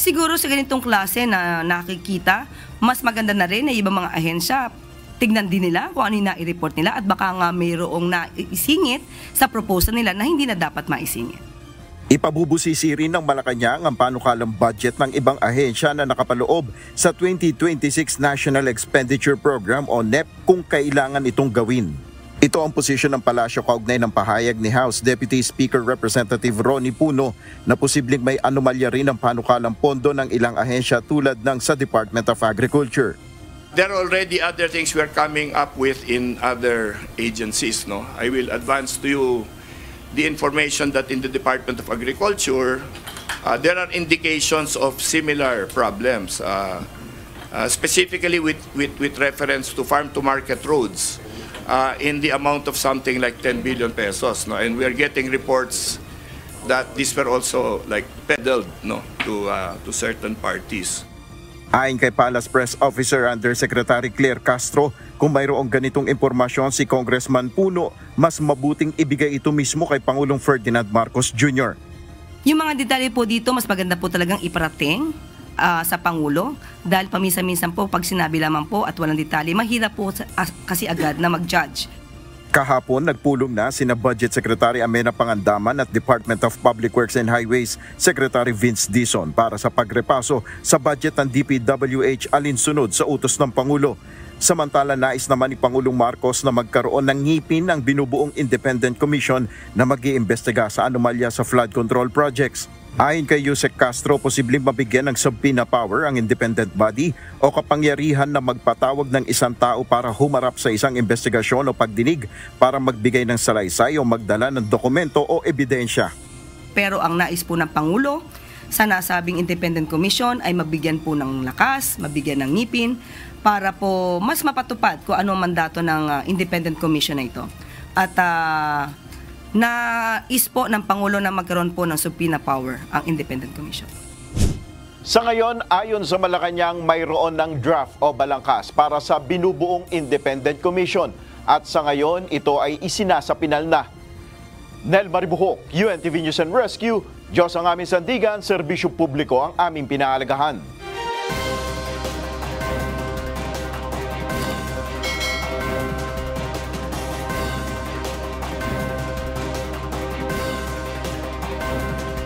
Siguro sa ganitong klase na nakikita, mas maganda na rin na ibang mga ahensya, tignan din nila kung ano yung nai-report nila at baka nga mayroong naisingit sa proposal nila na hindi na dapat maisingit. Ipabubusisi rin ng Malacanang ang panukalang budget ng ibang ahensya na nakapaloob sa 2026 National Expenditure Program o NEP kung kailangan itong gawin. Ito ang posisyon ng palasyo kaugnay ng pahayag ni House Deputy Speaker Representative Ronnie Puno na posibleng may anomalya rin ang panukalang pondo ng ilang ahensya tulad ng sa Department of Agriculture. There are already other things we're coming up with in other agencies. No, I will advance to you the information that in the Department of Agriculture, there are indications of similar problems, specifically with reference to farm-to-market roads in the amount of something like 10 billion pesos. No? And we are getting reports that these were also like peddled, no, to certain parties. Ayon kay Palace Press Officer Undersecretary Claire Castro, kung mayroong ganitong impormasyon si Congressman Puno, mas mabuting ibigay ito mismo kay Pangulong Ferdinand Marcos Jr. Yung mga detalye po dito, mas maganda po talagang iparating sa Pangulo dahil paminsan-minsan po pag sinabi lamang po at walang detalye, mahirap po kasi agad na mag-judge. Kahapon, nagpulong na sina Budget Secretary Amena Pangandaman at Department of Public Works and Highways Secretary Vince Dizon para sa pagrepaso sa budget ng DPWH alinsunod sa utos ng Pangulo. Samantala, nais naman ni Pangulong Marcos na magkaroon ng ngipin ng binubuong Independent Commission na mag-iimbestiga sa anomalya sa flood control projects. Ayon kay Yusek Castro, posibleng mabigyan ng subpoena power ang independent body o kapangyarihan na magpatawag ng isang tao para humarap sa isang investigasyon o pagdinig para magbigay ng salaysay o magdala ng dokumento o ebidensya. Pero ang nais po ng Pangulo sa nasabing Independent Commission ay mabigyan po ng lakas, mabigyan ng ngipin para po mas mapatupad kung ano ang mandato ng Independent Commission na ito. At nais po ng Pangulo na magkaroon po ng subpoena power ang Independent Commission. Sa ngayon, ayon sa Malacanang, mayroon ng draft o balangkas para sa binubuong Independent Commission at sa ngayon, ito ay isinasapinal na. Nel Maribuhok, UNTV News and Rescue, Diyos ang aming sandigan, serbisyo publiko ang aming pinaalagahan.